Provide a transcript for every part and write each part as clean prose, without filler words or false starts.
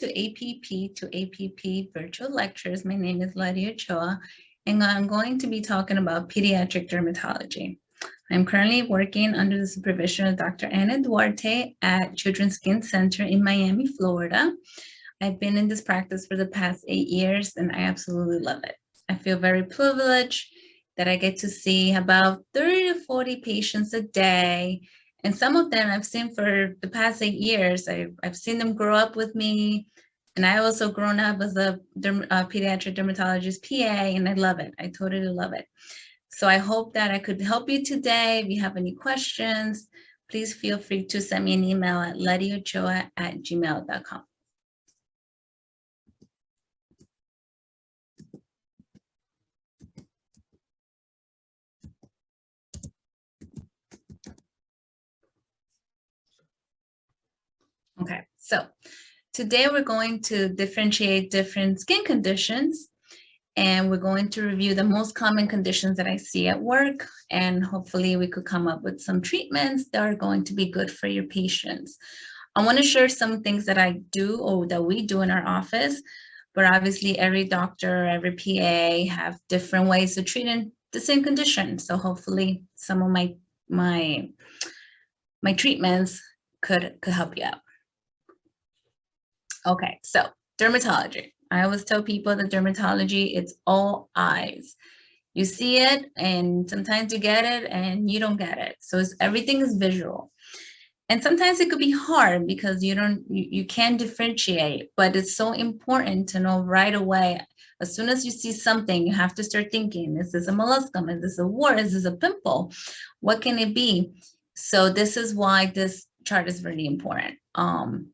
to APP virtual lectures. My name is Ledy Ochoa, and I'm going to be talking about pediatric dermatology. I'm currently working under the supervision of Dr. Ana Duarte at Children's Skin Center in Miami, Florida. I've been in this practice for the past 8 years, and I absolutely love it. I feel very privileged that I get to see about 30 to 40 patients a day. And some of them I've seen for the past 8 years. I've seen them grow up with me. And I also grown up as a pediatric dermatologist PA, and I love it. I totally love it. So I hope that I could help you today. If you have any questions, please feel free to send me an email at ledyochoa@gmail.com. Okay, so today we're going to differentiate different skin conditions, and we're going to review the most common conditions that I see at work, and hopefully we could come up with some treatments that are going to be good for your patients. I want to share some things that I do or that we do in our office, but obviously every doctor, every PA have different ways of treating the same condition. So hopefully some of my treatments could help you out. Okay, so dermatology. I always tell people that dermatology, it's all eyes. You see it, and sometimes you get it, and you don't get it. So everything is visual. And sometimes it could be hard because you can't differentiate, but it's so important to know right away. As soon as you see something, you have to start thinking, is this a molluscum? Is this a wart? Is this a pimple? What can it be? So this is why this chart is really important. I'm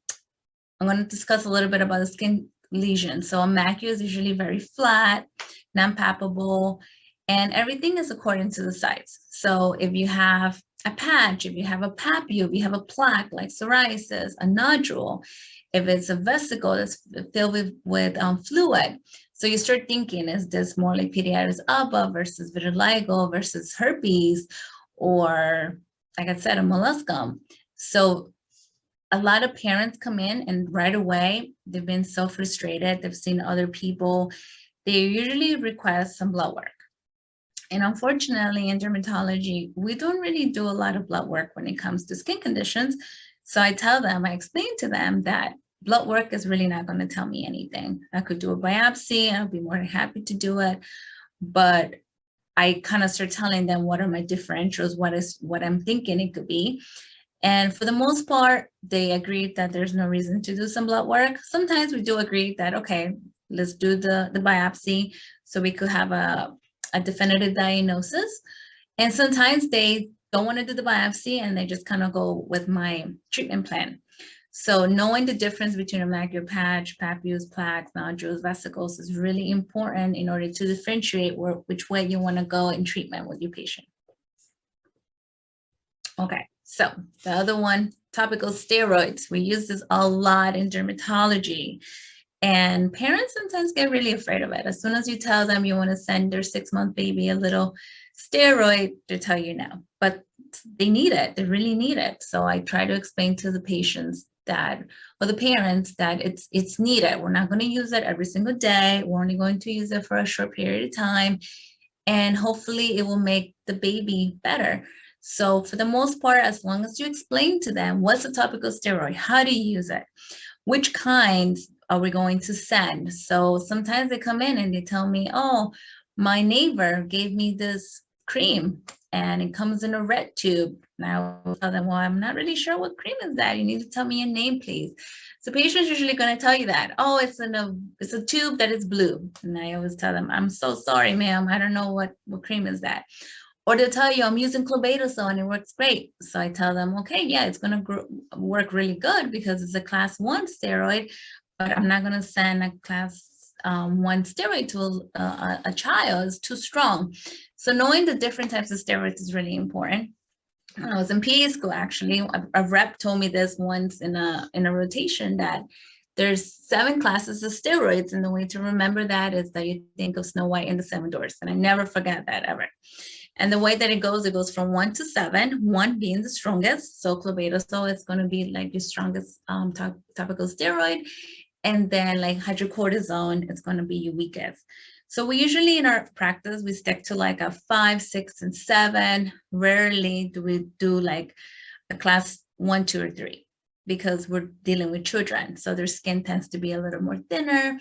going to discuss a little bit about the skin lesion. So a macula is usually very flat, non-palpable, and everything is according to the size. So if you have a patch, if you have a papule, if you have a plaque like psoriasis, a nodule, if it's a vesicle that's filled with fluid. So you start thinking, is this more like pityriasis alba versus vitiligo versus herpes, or like I said, a molluscum? So a lot of parents come in and right away, they've been so frustrated. They've seen other people. They usually request some blood work. And unfortunately, in dermatology, we don't really do a lot of blood work when it comes to skin conditions. So I explain to them that blood work is really not going to tell me anything. I could do a biopsy. I'll be more than happy to do it. But I kind of start telling them what are my differentials, what I'm thinking it could be. And for the most part, they agreed that there's no reason to do some blood work. Sometimes we do agree that, okay, let's do the biopsy so we could have a definitive diagnosis. And sometimes they don't want to do the biopsy and they just kind of go with my treatment plan. So knowing the difference between a macular patch, papules, plaques, nodules, vesicles is really important in order to differentiate which way you want to go in treatment with your patient. Okay. So the other one, topical steroids. We use this a lot in dermatology, and parents sometimes get really afraid of it. As soon as you tell them you want to send their 6-month baby a little steroid, they tell you no, but they need it. They really need it. So I try to explain to the patients or the parents that it's needed. We're not going to use it every single day. We're only going to use it for a short period of time, and hopefully it will make the baby better. So for the most part, as long as you explain to them what's a topical steroid, how do you use it, which kinds are we going to send? So sometimes they come in and they tell me, oh, my neighbor gave me this cream and it comes in a red tube. Now I tell them, well, I'm not really sure what cream is that. You need to tell me your name, please. So patients usually going to tell you that, oh, it's a tube that is blue. And I always tell them, I'm so sorry, ma'am. I don't know what cream is that. Or they'll tell you, I'm using clobetasol and it works great. So I tell them, okay, yeah, it's going to work really good because it's a class 1 steroid, but I'm not going to send a class 1 steroid to a child. It's too strong. So knowing the different types of steroids is really important. When I was in PA school, actually, a rep told me this once in a rotation that there's 7 classes of steroids, and the way to remember that is that you think of Snow White and the 7 Dwarfs, and I never forget that ever. And the way that it goes from 1 to 7, 1 being the strongest. So clobetasol is going to be like the strongest topical steroid. And then like hydrocortisone is going to be your weakest. So we usually in our practice, we stick to like a 5, 6, and 7. Rarely do we do like a class 1, 2, or 3 because we're dealing with children. So their skin tends to be a little more thinner.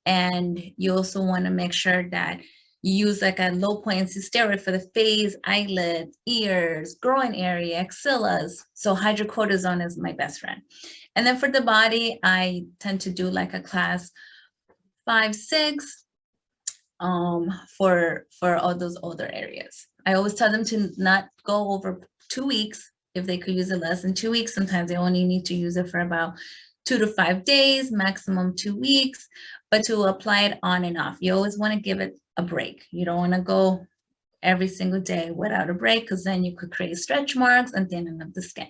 And you also want to make sure that you use like a low potency steroid for the face, eyelids, ears, groin area, axillas. So hydrocortisone is my best friend. And then for the body, I tend to do like a class 5, 6 for all those older areas. I always tell them to not go over 2 weeks. If they could use it less than 2 weeks, sometimes they only need to use it for about 2 to 5 days, maximum 2 weeks, but to apply it on and off. You always want to give it a break. You don't want to go every single day without a break, because then you could create stretch marks and thinning of the skin.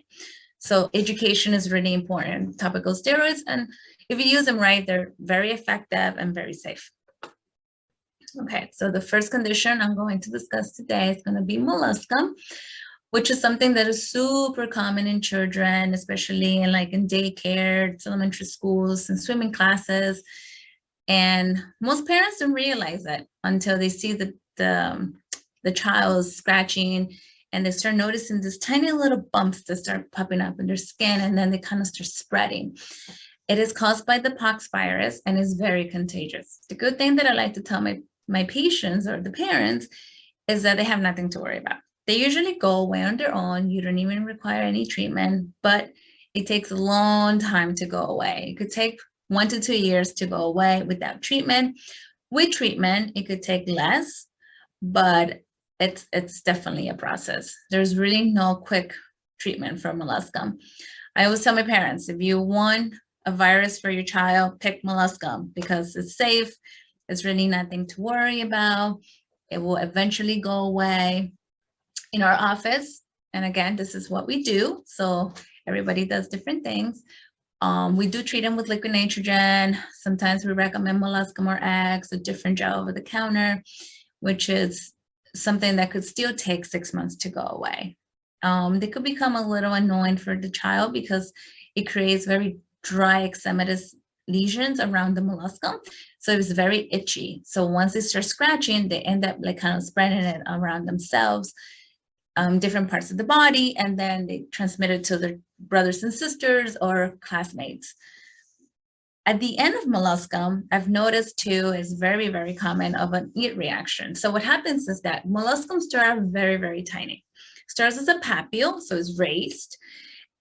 So education is really important. Topical steroids, and if you use them right, they're very effective and very safe. Okay, so the first condition I'm going to discuss today is going to be molluscum, which is something that is super common in children, especially in like in daycare, elementary schools, and swimming classes. And most parents don't realize it until they see the child scratching, and they start noticing these tiny little bumps that start popping up in their skin, and then they kind of start spreading. It is caused by the pox virus and is very contagious. The good thing that I like to tell my patients or the parents is that they have nothing to worry about. They usually go away on their own. You don't even require any treatment, but it takes a long time to go away. It could take 1 to 2 years to go away without treatment. With treatment, it could take less, but it's definitely a process. There's really no quick treatment for molluscum. I always tell my parents, if you want a virus for your child, pick molluscum because it's safe. It's really nothing to worry about. It will eventually go away. In our office, and again, this is what we do, so everybody does different things. We do treat them with liquid nitrogen. Sometimes we recommend molluscum or eggs, a different gel over the counter, which is something that could still take 6 months to go away. They could become a little annoying for the child because it creates very dry eczematous lesions around the molluscum. So it's very itchy. So once they start scratching, they end up like kind of spreading it around themselves, different parts of the body, and then they transmit it to their brothers and sisters or classmates. At the end of molluscum, I've noticed too, is very, very common of an eat reaction. So what happens is that molluscum start very, very tiny. Starts as a papule, so it's raised,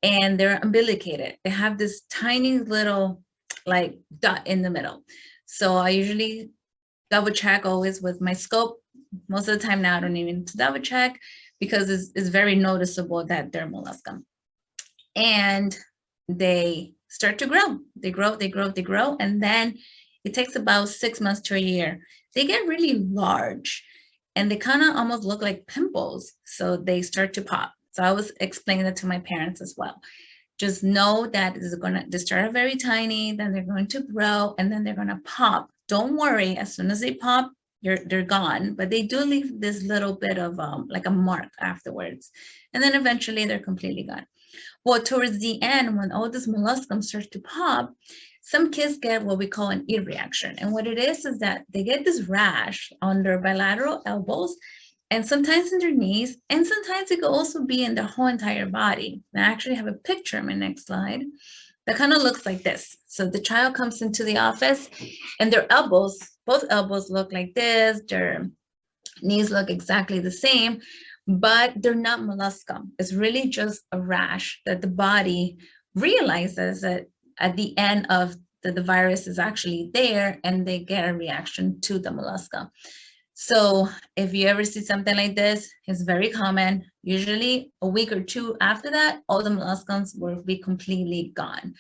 and they're umbilicated. They have this tiny little like dot in the middle. So I usually double check always with my scope. Most of the time now I don't even double check because it's very noticeable that they're molluscum. And they start to grow. They grow, and then it takes about 6 months to a year. They get really large, and they kind of almost look like pimples. So they start to pop. So I was explaining that to my parents as well. Just know that they start very tiny, then they're going to grow, and then they're going to pop. Don't worry, as soon as they pop, they're gone, but they do leave this little bit of like a mark afterwards, and then eventually they're completely gone. Well, towards the end, when all this molluscum starts to pop, some kids get what we call an ear reaction, and what it is that they get this rash on their bilateral elbows, and sometimes in their knees, and sometimes it could also be in their whole entire body. And I actually have a picture in my next slide that kind of looks like this. So the child comes into the office, and their elbows, both elbows look like this, their knees look exactly the same, but they're not molluscum. It's really just a rash that the body realizes that at the end of the virus is actually there, and they get a reaction to the molluscum. So if you ever see something like this, it's very common. Usually a week or 2 after that, all the molluscums will be completely gone.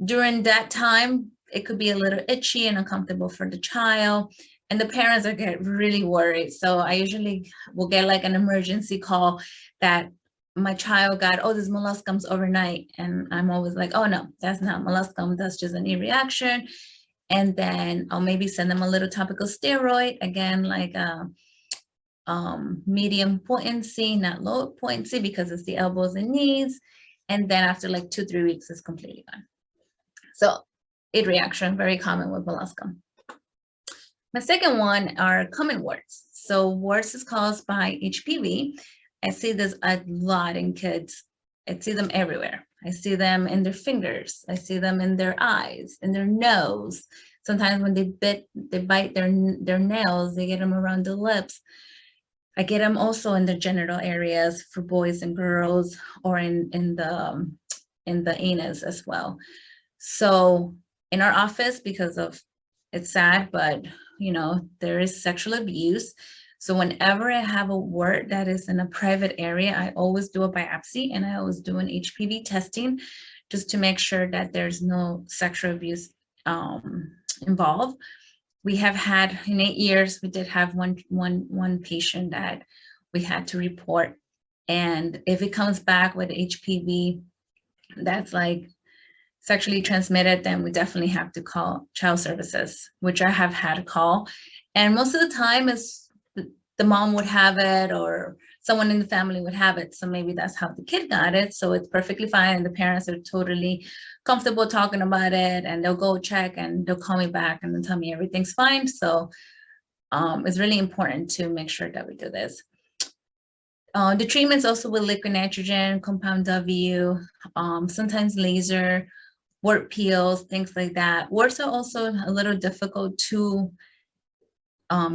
During that time, it could be a little itchy and uncomfortable for the child, and the parents are get really worried. So I usually will get like an emergency call that my child got, oh, this molluscums overnight. And I'm always like, oh no, that's not molluscum, that's just an ear reaction. And then I'll maybe send them a little topical steroid, again, like medium potency, not low potency, because it's the elbows and knees. And then after like 2-3 weeks, it's completely gone. So 8 reaction, very common with molluscum. My second one are common warts. So warts is caused by HPV. I see this a lot in kids. I see them everywhere. I see them in their fingers. I see them in their eyes, in their nose. Sometimes when they bite their nails, they get them around the lips. I get them also in the genital areas for boys and girls, or in the anus as well. So in our office, because of, it's sad, but you know, there is sexual abuse. So whenever I have a wart that is in a private area, I always do a biopsy and I always do an HPV testing just to make sure that there's no sexual abuse involved. We have had, in 8 years, we did have one patient that we had to report. And if it comes back with HPV that's like sexually transmitted, then we definitely have to call child services, which I have had a call. And most of the time is the mom would have it or someone in the family would have it. So maybe that's how the kid got it. So it's perfectly fine. And the parents are totally comfortable talking about it, and they'll go check and they'll call me back and then tell me everything's fine. So it's really important to make sure that we do this. The treatments also with liquid nitrogen, compound W, sometimes laser, wart peels, things like that. Warts are also a little difficult to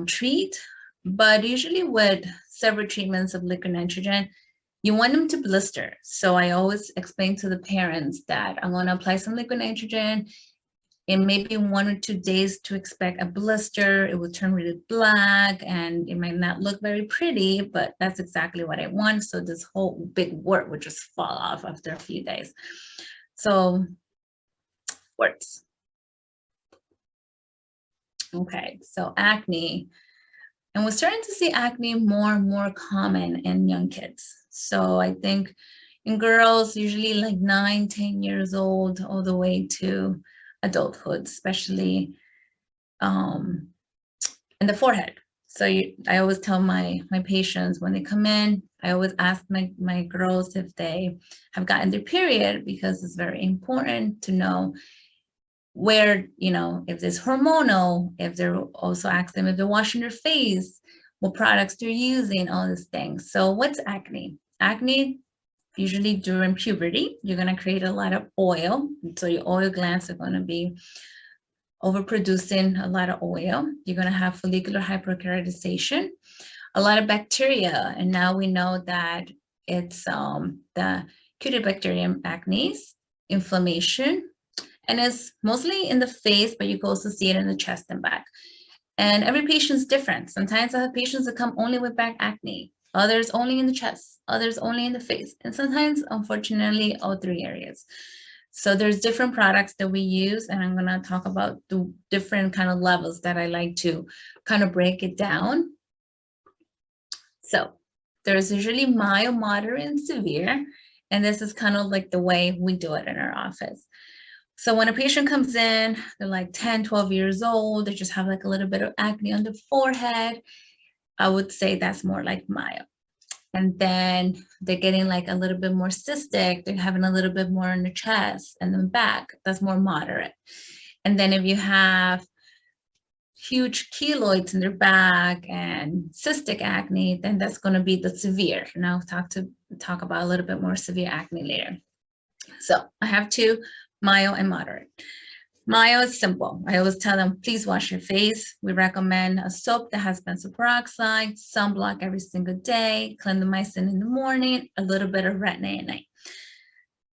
treat, but usually with several treatments of liquid nitrogen, you want them to blister. So I always explain to the parents that I'm going to apply some liquid nitrogen in maybe 1 or 2 days to expect a blister. It will turn really black and it might not look very pretty, but that's exactly what I want. So this whole big wart would just fall off after a few days. So warts. Okay, so acne. And we're starting to see acne more and more common in young kids. So I think in girls, usually like 9, 10 years old, all the way to adulthood, especially in the forehead. So I always tell my patients when they come in, I always ask my girls if they have gotten their period, because it's very important to know where, you know, if there's hormonal, if they're also ask them if they're washing their face, what products they're using, all these things. So what's acne? Acne, usually during puberty, you're going to create a lot of oil. So your oil glands are going to be overproducing a lot of oil. You're going to have follicular hyperkeratinization, a lot of bacteria. And now we know that it's the Cutibacterium acnes, inflammation, and it's mostly in the face, but you can also see it in the chest and back. And every patient's different. Sometimes I have patients that come only with back acne, others only in the chest, others only in the face, and sometimes, unfortunately, all 3 areas. So there's different products that we use, and I'm gonna talk about the different kind of levels that I like to kind of break it down. So there's usually mild, moderate, and severe, and this is kind of like the way we do it in our office. So when a patient comes in, they're like 10, 12 years old, they just have like a little bit of acne on the forehead, I would say that's more like mild. And then they're getting like a little bit more cystic, they're having a little bit more in the chest and the back, that's more moderate. And then if you have huge keloids in their back and cystic acne, then that's going to be the severe. And I'll talk about a little bit more severe acne later. So I have 2, mild and moderate. Mild is simple. I always tell them, please wash your face. We recommend a soap that has benzoyl peroxide, sunblock every single day, clindamycin in the morning, a little bit of retin-A at night.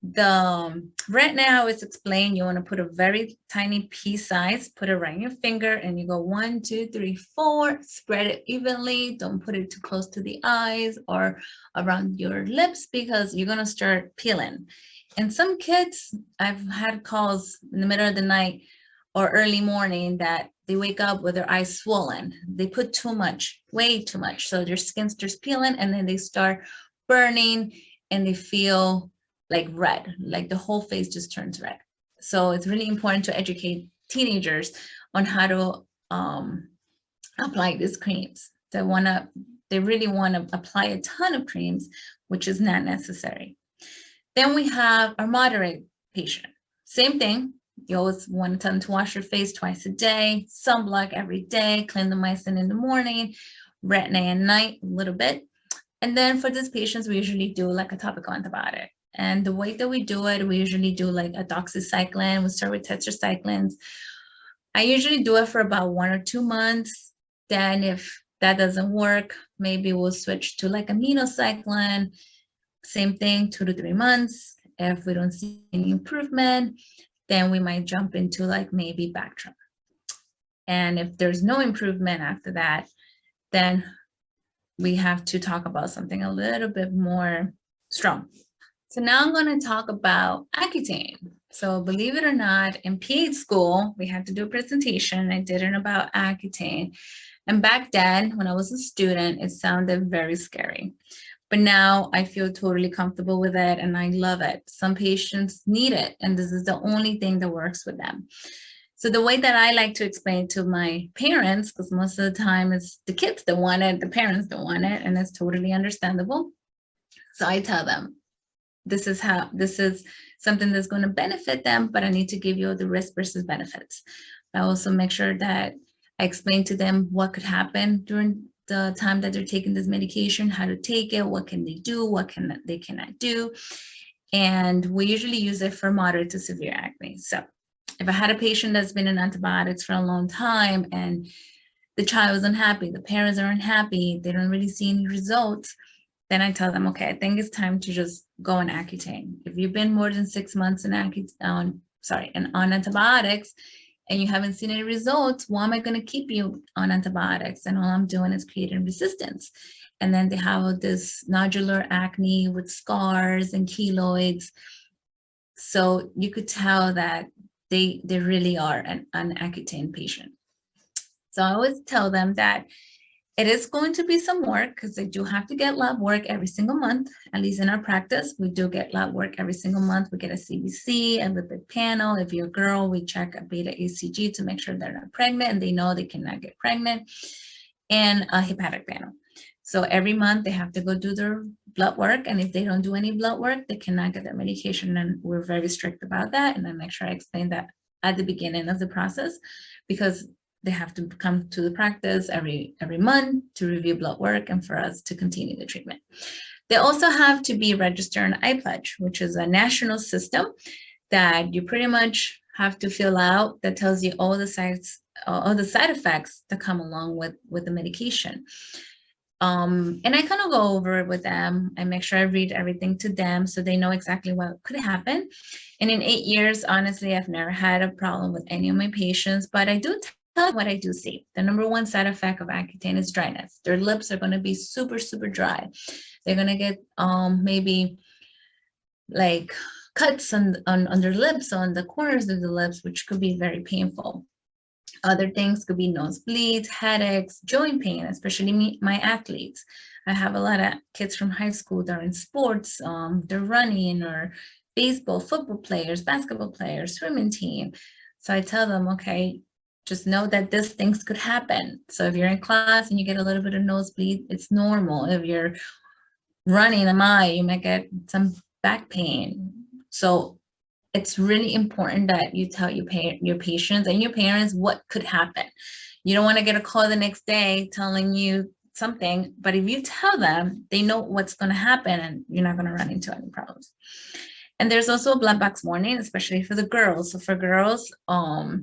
The retin-A, I always explain, you want to put a very tiny pea size, put it right in your finger, and you go 1, 2, 3, 4, spread it evenly. Don't put it too close to the eyes or around your lips, because you're going to start peeling. And some kids, I've had calls in the middle of the night or early morning that they wake up with their eyes swollen. They put too much, way too much. So their skin starts peeling and then they start burning and they feel like red, like the whole face just turns red. So it's really important to educate teenagers on how to apply these creams. They really want to apply a ton of creams, which is not necessary. Then we have our moderate patient. Same thing, You always want to tell them to wash your face twice a day, sunblock every day, clindamycin in the morning, retin-A at night, a little bit. And then for these patients, we usually do like a topical antibiotic. And the way that we do it, we usually do like a doxycycline. We start with tetracyclines. I usually do it for about 1 or 2 months. Then if that doesn't work, maybe we'll switch to like aminocycline. Same thing, 2 to 3 months. If we don't see any improvement, then we might jump into like maybe Bactrim. And if there's no improvement after that, then we have to talk about something a little bit more strong. So now I'm going to talk about Accutane. So believe it or not, in PA school, we had to do a presentation. I did it about Accutane. And back then, when I was a student, it sounded very scary. But now I feel totally comfortable with it and I love it. Some patients need it, and this is the only thing that works with them. So the way that I like to explain to my parents, because most of the time it's the kids that want it, the parents don't want it, and it's totally understandable. So I tell them, this is something that's going to benefit them, but I need to give you the risk versus benefits. I also make sure that I explain to them what could happen during the time that they're taking this medication, how to take it, what can they do, what they cannot do. And we usually use it for moderate to severe acne. So if I had a patient that's been on antibiotics for a long time and the child is unhappy, the parents are unhappy, they don't really see any results, then I tell them, okay, I think it's time to just go on Accutane. If you've been more than 6 months on antibiotics and you haven't seen any results, why am I going to keep you on antibiotics? And all I'm doing is creating resistance. And then they have this nodular acne with scars and keloids. So you could tell that they really are an Accutane patient. So I always tell them that it is going to be some work because they do have to get lab work every single month. At least in our practice, we do get lab work every single month. We get a CBC, a lipid panel. If you're a girl, we check a beta HCG to make sure they're not pregnant and they know they cannot get pregnant, and a hepatic panel. So every month they have to go do their blood work. And if they don't do any blood work, they cannot get their medication. And we're very strict about that. And I make sure I explain that at the beginning of the process, because they have to come to the practice every month to review blood work and for us to continue the treatment. They also have to be registered on iPledge, which is a national system that you pretty much have to fill out that tells you all the side effects that come along with the medication. And I kind of go over it with them. I make sure I read everything to them so they know exactly what could happen. And in 8 years, honestly, I've never had a problem with any of my patients, but I do tell what I do see. The number one side effect of Accutane is dryness. Their lips are going to be super, super dry. They're going to get maybe like cuts on their lips, on the corners of the lips, which could be very painful. Other things could be nosebleeds, headaches, joint pain, especially my athletes. I have a lot of kids from high school that are in sports, they're running, or baseball, football players, basketball players, swimming team. So I tell them, okay, just know that these things could happen. So if you're in class and you get a little bit of nosebleed, it's normal. If you're running a mile, you might get some back pain. So it's really important that you tell your patients and your parents what could happen. You don't want to get a call the next day telling you something, but if you tell them, they know what's going to happen and you're not going to run into any problems. And there's also a blood box warning, especially for the girls. So for girls,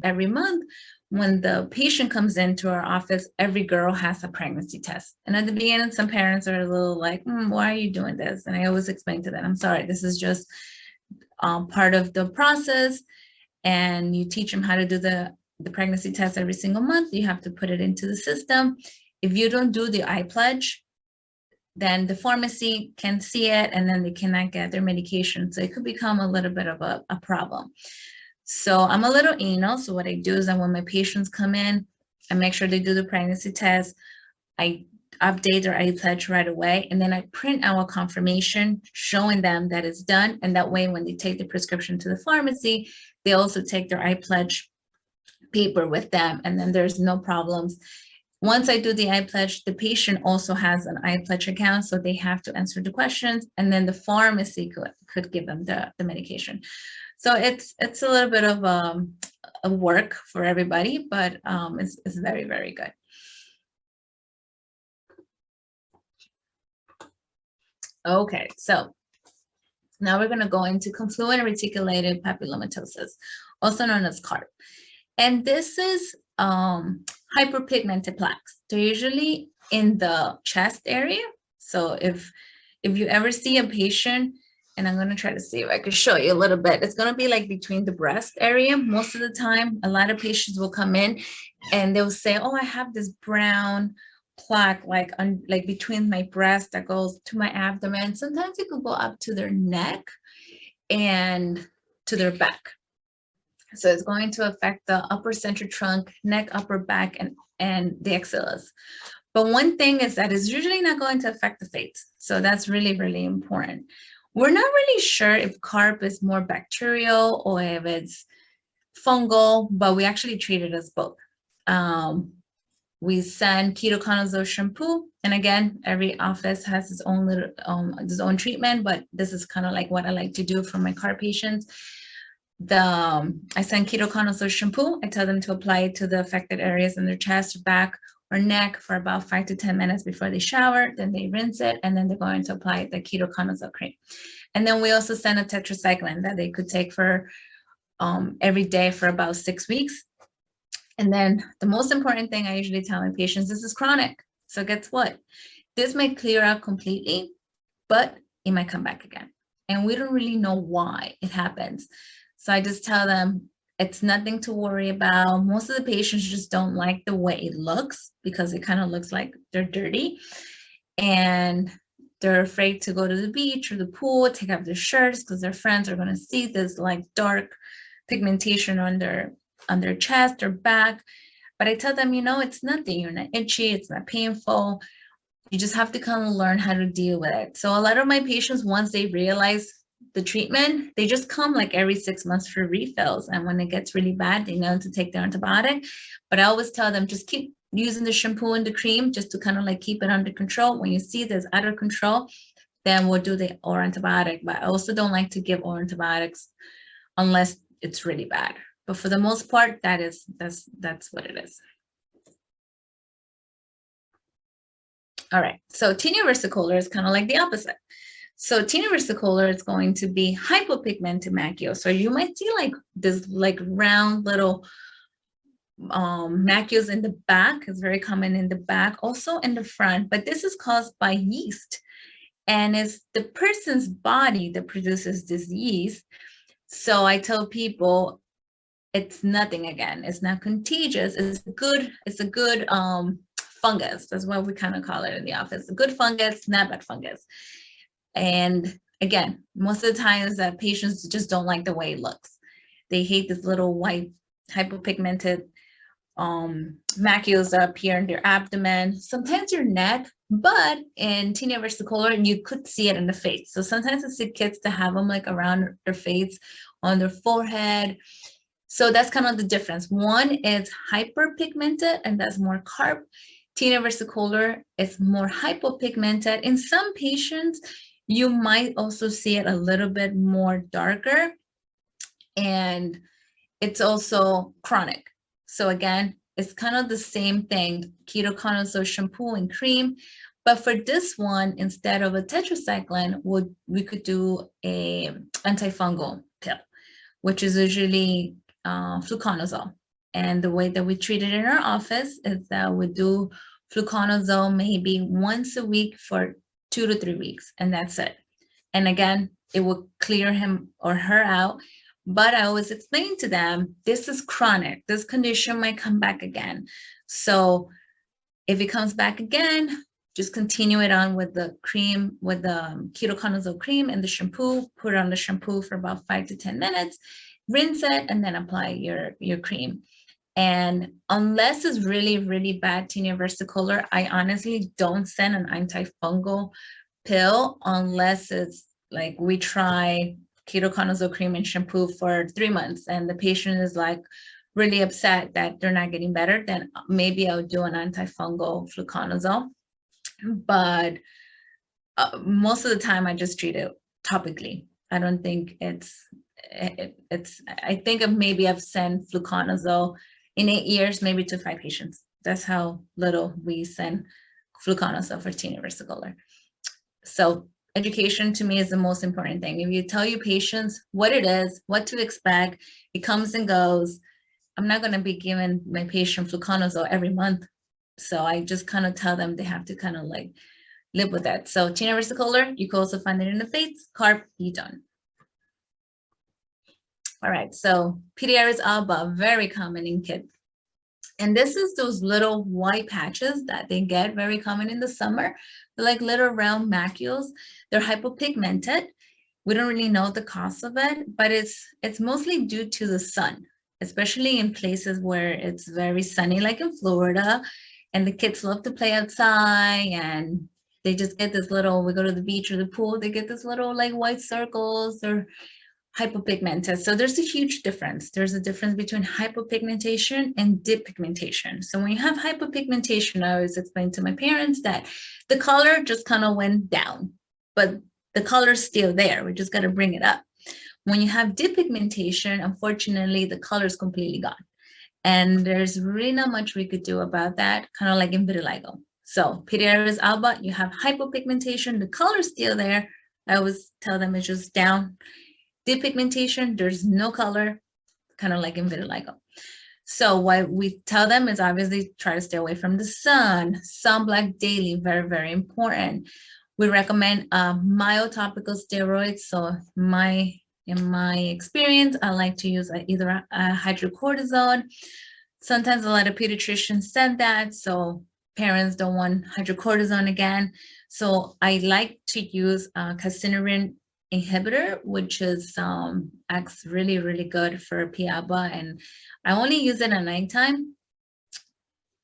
every month when the patient comes into our office, every girl has a pregnancy test. And at the beginning, some parents are a little like, why are you doing this? And I always explain to them, I'm sorry, this is just part of the process, and you teach them how to do the pregnancy test every single month. You have to put it into the system. If you don't do the iPledge, then the pharmacy can see it and then they cannot get their medication. So it could become a little bit of a problem. So I'm a little anal. So what I do is that when my patients come in, I make sure they do the pregnancy test. I update their iPledge right away, and then I print out a confirmation showing them that it's done. And that way, when they take the prescription to the pharmacy, they also take their iPledge paper with them, and then there's no problems. Once I do the iPledge, the patient also has an iPledge account, so they have to answer the questions, and then the pharmacy could give them the medication. So it's a little bit of a work for everybody, but it's very, very good. Okay, so now we're going to go into confluent reticulated papillomatosis, also known as CARP. And this is hyperpigmented plaques. They're usually in the chest area. So if you ever see a patient, and I'm going to try to see if I can show you a little bit, it's going to be like between the breast area. Most of the time, a lot of patients will come in and they'll say, oh, I have this brown plaque like between my breast that goes to my abdomen. Sometimes it could go up to their neck and to their back. So it's going to affect the upper central trunk, neck, upper back, and the axillae. But one thing is that it's usually not going to affect the face. So that's really, really important. We're not really sure if CARP is more bacterial or if it's fungal, but we actually treat it as both. We send ketoconazole shampoo, and again, every office has its own little its own treatment, but this is kind of like what I like to do for my CARP patients. I send ketoconazole shampoo. I tell them to apply it to the affected areas in their chest, back, or neck for about 5 to 10 minutes before they shower. Then they rinse it, and then they're going to apply the ketoconazole cream. And then we also send a tetracycline that they could take for every day for about 6 weeks. And then the most important thing I usually tell my patients, this is chronic. So guess what? This might clear out completely, but it might come back again. And we don't really know why it happens. So I just tell them it's nothing to worry about. Most of the patients just don't like the way it looks because it kind of looks like they're dirty. And they're afraid to go to the beach or the pool, take off their shirts because their friends are going to see this like dark pigmentation on their chest or back. But I tell them, it's nothing. You're not itchy. It's not painful. You just have to kind of learn how to deal with it. So a lot of my patients, once they realize the treatment, they just come like every 6 months for refills. And when it gets really bad, they know to take their antibiotic. But I always tell them, just keep using the shampoo and the cream just to kind of like keep it under control. When you see this out of control, then we'll do the oral antibiotic. But I also don't like to give oral antibiotics unless it's really bad. But for the most part, that's what it is. All right, so tinea versicolor is kind of like the opposite. So tinea versicolor is going to be hypopigmented macules. So you might see like this like round little macules in the back. It's very common in the back, also in the front, but this is caused by yeast. And it's the person's body that produces this yeast. So I tell people it's nothing again. It's not contagious. It's a good fungus. That's what we kind of call it in the office. A good fungus, not bad fungus. And again, most of the times that patients just don't like the way it looks. They hate this little white hypopigmented macules that appear in their abdomen, sometimes your neck, but in tinea versicolor, you could see it in the face. So sometimes I see kids that have them like around their face, on their forehead. So that's kind of the difference. One is hyperpigmented, and that's more CARP. Tinea versicolor is more hypopigmented. In some patients, you might also see it a little bit more darker, and it's also chronic. So again, it's kind of the same thing, ketoconazole shampoo and cream. But for this one, instead of a tetracycline, we could do a antifungal pill, which is usually fluconazole. And the way that we treat it in our office is that we do fluconazole maybe once a week for 2 to 3 weeks, and that's it. And again, it will clear him or her out. But I always explain to them, this is chronic. This condition might come back again. So if it comes back again, just continue it on with the cream, with the ketoconazole cream and the shampoo. Put on the shampoo for about 5 to 10 minutes, rinse it, and then apply your cream. And unless it's really, really bad tinea versicolor, I honestly don't send an antifungal pill unless it's like we try ketoconazole cream and shampoo for 3 months and the patient is like really upset that they're not getting better, then maybe I'll do an antifungal fluconazole. But most of the time I just treat it topically. I don't think it's I think of maybe I've sent fluconazole in 8 years, maybe to 5 patients. That's how little we send fluconazole for tinea versicolor. So education to me is the most important thing. If you tell your patients what it is, what to expect, it comes and goes. I'm not going to be giving my patient fluconazole every month. So I just kind of tell them they have to kind of like live with that. So tinea versicolor, you can also find it in the face. Carp, you don't. All right, so pityriasis alba, very common in kids. And this is those little white patches that they get, very common in the summer. They're like little round macules. They're hypopigmented. We don't really know the cause of it, but it's mostly due to the sun, especially in places where it's very sunny, like in Florida, and the kids love to play outside, and they just get this little, we go to the beach or the pool, they get this little like white circles. They're hypopigmented. So there's a huge difference. There's a difference between hypopigmentation and depigmentation. So when you have hypopigmentation, I always explain to my parents that the color just kind of went down, but the color's still there. We just got to bring it up. When you have depigmentation, unfortunately, the color is completely gone. And there's really not much we could do about that, kind of like in vitiligo. So pityriasis alba, you have hypopigmentation, the color's still there. I always tell them it's just down. Depigmentation, there's no color, kind of like in vitiligo. So what we tell them is obviously try to stay away from the sun. Sunblock daily, very, very important. We recommend mild topical steroids. So in my experience, I like to use either a hydrocortisone. Sometimes a lot of pediatricians said that, so parents don't want hydrocortisone again. So I like to use calcineurin inhibitor, which is acts really, really good for PIABA, and I only use it at nighttime.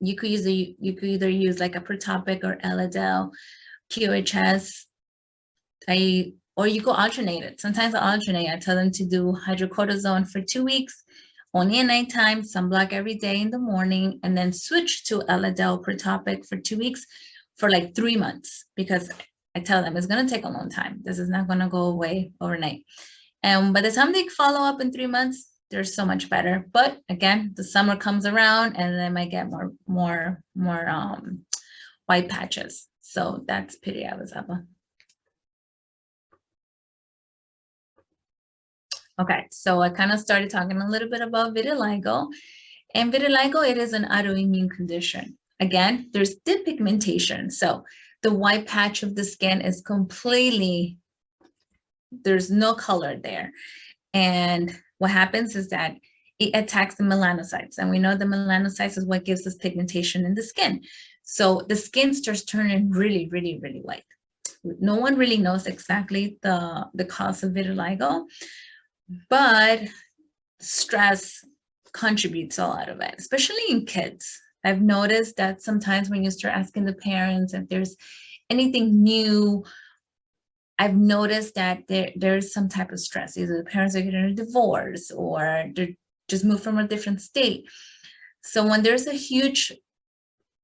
You could either use like a Protopic or Elidel, QHS, or you could alternate it. Sometimes I alternate. I tell them to do hydrocortisone for 2 weeks, only at nighttime, sunblock every day in the morning, and then switch to Elidel Protopic for 2 weeks for like 3 months, because I tell them it's going to take a long time. This is not going to go away overnight. And by the time they follow up in 3 months, they're so much better. But again, the summer comes around and they might get more white patches. So that's pityriasis alba. Okay, so I kind of started talking a little bit about vitiligo. And vitiligo, it is an autoimmune condition. Again, there's depigmentation. So the white patch of the skin is completely, there's no color there. And what happens is that it attacks the melanocytes. And we know the melanocytes is what gives us pigmentation in the skin. So the skin starts turning really, really, really white. No one really knows exactly the cause of vitiligo, but stress contributes a lot of it, especially in kids. I've noticed that sometimes when you start asking the parents if there's anything new, I've noticed that there's some type of stress. Either the parents are getting a divorce or they're just moved from a different state. So when there's a huge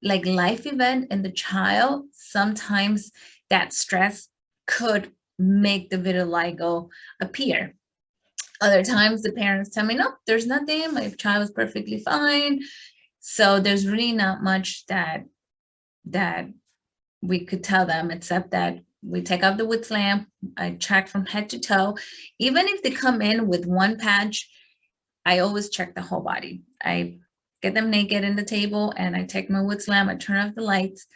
like life event in the child, sometimes that stress could make the vitiligo appear. Other times the parents tell me, no, there's nothing, my child is perfectly fine. So there's really not much that we could tell them, except that we take off the Witz lamp, I check from head to toe. Even if they come in with one patch, I always check the whole body. I get them naked in the table and I take my Witz lamp, I turn off the lights,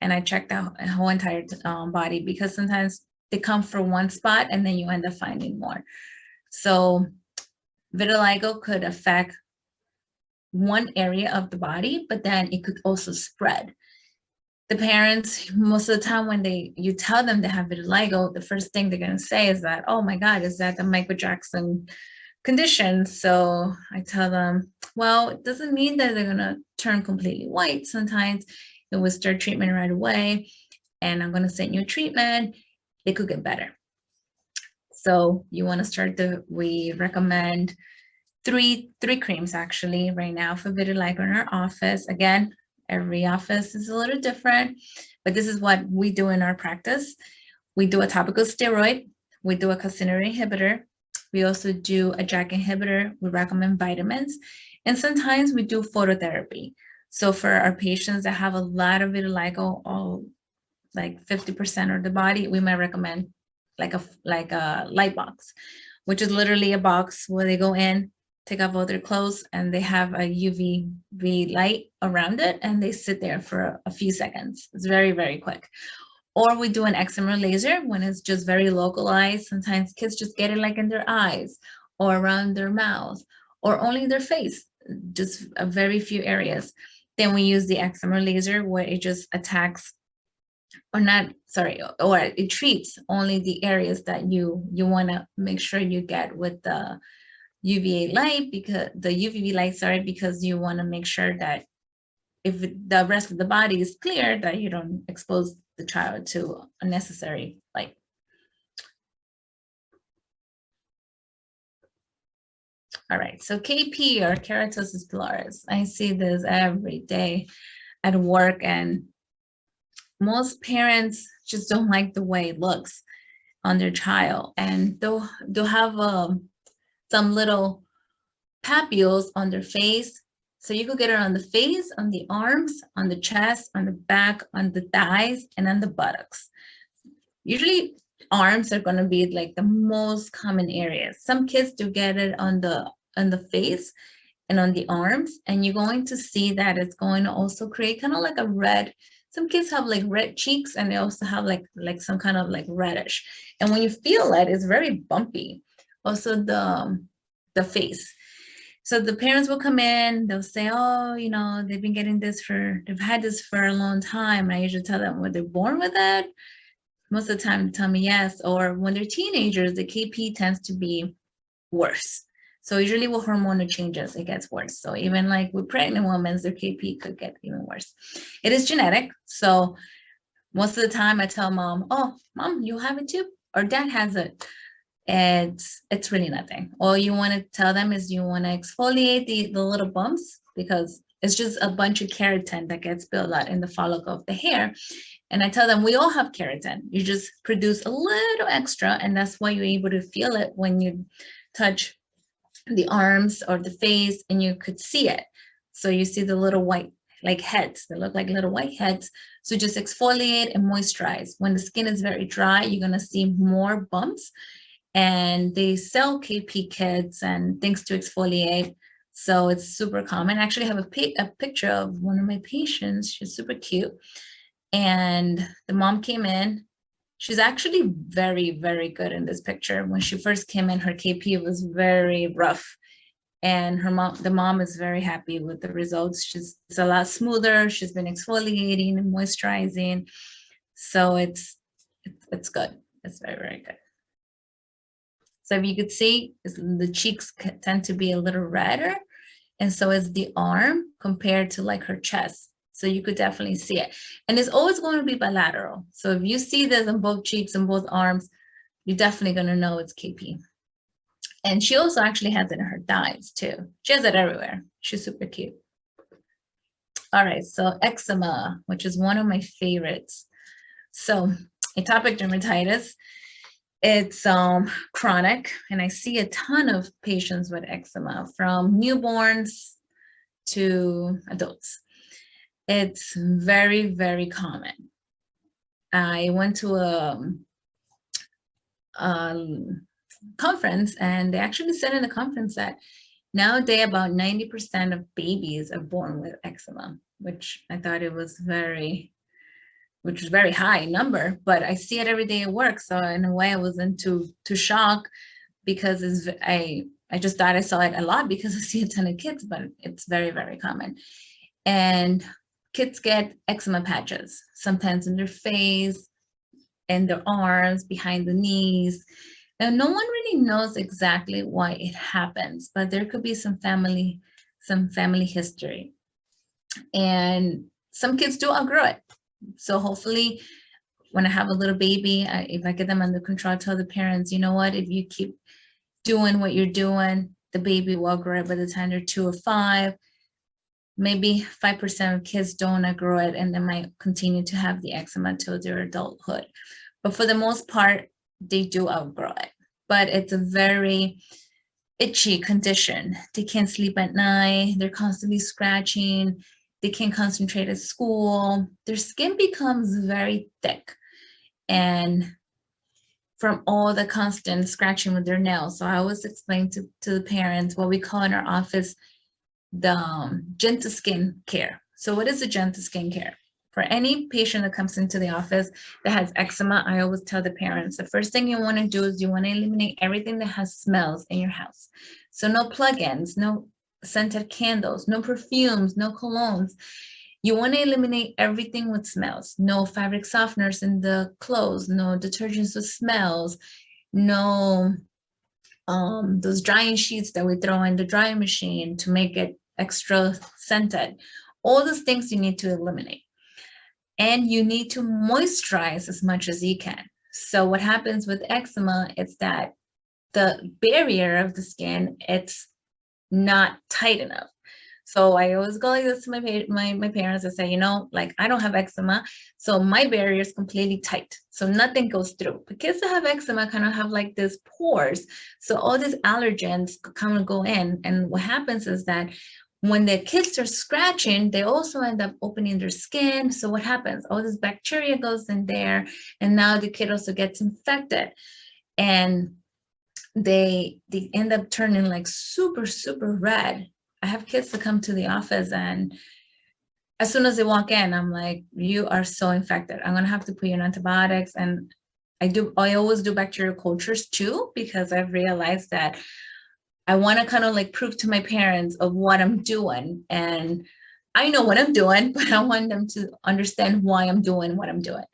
and I check the whole entire body, because sometimes they come for one spot and then you end up finding more. So vitiligo could affect one area of the body, but then it could also spread. The parents, most of the time when you tell them they have vitiligo, the first thing they're going to say is that, oh my God, is that the Michael Jackson condition? So I tell them, well, it doesn't mean that they're going to turn completely white. Sometimes it will start treatment right away, and I'm going to send you a treatment. It could get better. So you want to start we recommend three creams actually right now for vitiligo in our office. Again, every office is a little different, but this is what we do in our practice. We do a topical steroid, we do a calcineurin inhibitor, We also do a JAK inhibitor. We recommend vitamins. And sometimes we do phototherapy. So for our patients that have a lot of vitiligo, like 50% of the body, we might recommend like a light box, which is literally a box where they go in, take off all their clothes, and they have a UVB light around it, and they sit there for a few seconds. It's very, very quick. Or we do an excimer laser when it's just very localized. Sometimes kids just get it like in their eyes or around their mouth or only in their face, just a very few areas. Then we use the excimer laser where it just attacks or not, sorry, or it treats only the areas that you want to make sure you get with the UVA light, because the UVB light, sorry, because you want to make sure that if the rest of the body is clear, that you don't expose the child to unnecessary light. All right, so KP or keratosis pilaris. I see this every day at work, and most parents just don't like the way it looks on their child, and they'll have some little papules on their face. So you could get it on the face, on the arms, on the chest, on the back, on the thighs, and on the buttocks. Usually arms are going to be like the most common areas. Some kids do get it on the face and on the arms, and you're going to see that it's going to also create kind of like a red. Some kids have like red cheeks, and they also have like some kind of like reddish. And when you feel it, it's very bumpy. Also the face. So the parents will come in, they'll say, oh, you know, they've had this for a long time. And I usually tell them, were they born with it? Most of the time they tell me yes. Or when they're teenagers, the KP tends to be worse. So usually with hormonal changes, it gets worse. So even like with pregnant women, their KP could get even worse. It is genetic. So most of the time I tell mom, oh, mom, you have it too? Or dad has it. It's really nothing. All you want to tell them is you want to exfoliate the little bumps, because it's just a bunch of keratin that gets built out in the follicle of the hair. And I tell them we all have keratin. You just produce a little extra, and that's why you're able to feel it when you touch the arms or the face, and you could see it. So you see the little white like heads that look like little white heads. So just exfoliate and moisturize. When the skin is very dry, you're going to see more bumps. And they sell KP kits and things to exfoliate. So it's super common. I actually have a picture of one of my patients. She's super cute. And the mom came in. She's actually very, very good in this picture. When she first came in, her KP was very rough. And the mom is very happy with the results. It's a lot smoother. She's been exfoliating and moisturizing. So it's good. It's very, very good. So if you could see, the cheeks tend to be a little redder, and so is the arm compared to like her chest. So you could definitely see it. And it's always going to be bilateral. So if you see this on both cheeks and both arms, you're definitely going to know it's KP. And she also actually has it in her thighs too. She has it everywhere. She's super cute. All right, so eczema, which is one of my favorites. So atopic dermatitis. It's chronic, and I see a ton of patients with eczema, from newborns to adults. It's very, very common. I went to a conference, and they actually said in the conference that nowadays about 90% of babies are born with eczema, which I thought it was which is very high number, but I see it every day at work. So in a way I wasn't too shocked, because I just thought I saw it a lot because I see a ton of kids, but it's very, very common. And kids get eczema patches, sometimes in their face, in their arms, behind the knees. Now, no one really knows exactly why it happens, but there could be some family history. And some kids do outgrow it. So hopefully when I have a little baby, if I get them under control, I tell the parents, you know what, if you keep doing what you're doing, the baby will grow it by the time they're 2 or 5. Maybe 5% of kids don't outgrow it, and they might continue to have the eczema till their adulthood. But for the most part, they do outgrow it. but it's a very itchy condition. They can't sleep at night. They're constantly scratching. They can't concentrate at school. Their skin becomes very thick, and from all the constant scratching with their nails. So I always explain to the parents what we call in our office the gentle skin care. So what is a gentle skin care? For any patient that comes into the office that has eczema, I always tell the parents, the first thing you want to do is you want to eliminate everything that has smells in your house. So no plugins, no scented candles, no perfumes, no colognes. You want to eliminate everything with smells. No fabric softeners in the clothes, no detergents with smells, no those drying sheets that we throw in the drying machine to make it extra scented. All those things you need to eliminate. And you need to moisturize as much as you can. So what happens with eczema is that the barrier of the skin, it's not tight enough. So I always go like this to my parents. I say, you know, like I don't have eczema, so my barrier is completely tight, so nothing goes through. But kids that have eczema kind of have like these pores, so all these allergens kind of go in. And what happens is that when the kids are scratching, they also end up opening their skin. So what happens? All this bacteria goes in there, and now the kid also gets infected, and they end up turning like super red. I have kids that come to the office, and as soon as they walk in, I'm like, you are so infected. I'm gonna have to put you on antibiotics. And I always do bacterial cultures too, because I've realized that I want to kind of like prove to my parents of what I'm doing. And I know what I'm doing, but I want them to understand why I'm doing what I'm doing.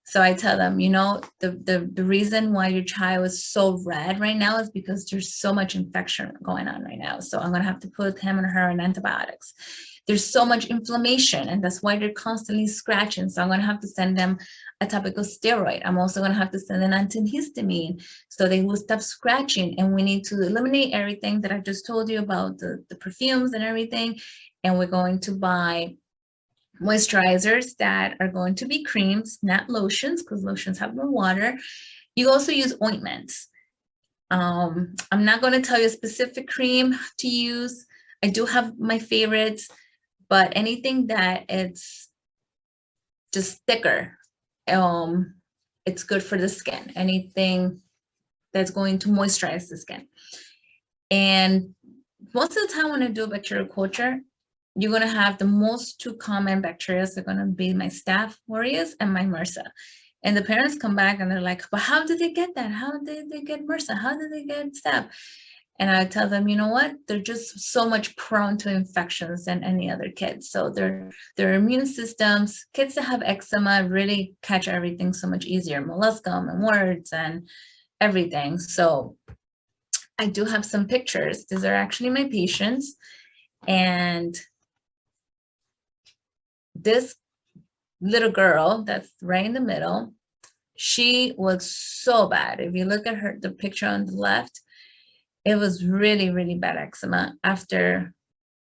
So I tell them, you know, the reason why your child is so red right now is because there's so much infection going on right now. So I'm going to have to put him and her on antibiotics. There's so much inflammation, and that's why they're constantly scratching. So I'm going to have to send them a topical steroid. I'm also going to have to send an antihistamine so they will stop scratching. And we need to eliminate everything that I just told you about, the perfumes and everything. And we're going to buy moisturizers that are going to be creams, not lotions, because lotions have more water. You also use ointments. I'm not going to tell you a specific cream to use. I do have my favorites, but anything that it's just thicker, it's good for the skin. Anything that's going to moisturize the skin. And most of the time when I do a bacterial culture, you're going to have the most two common bacteria are going to be my Staph aureus and my MRSA. And the parents come back and they're like, but how did they get that? How did they get MRSA? How did they get Staph? And I tell them, you know what? They're just so much prone to infections than any other kids. So their immune systems, kids that have eczema really catch everything so much easier, molluscum and warts and everything. So I do have some pictures. These are actually my patients. And this little girl that's right in the middle, she was so bad. If you look at her, the picture on the left, it was really bad eczema. After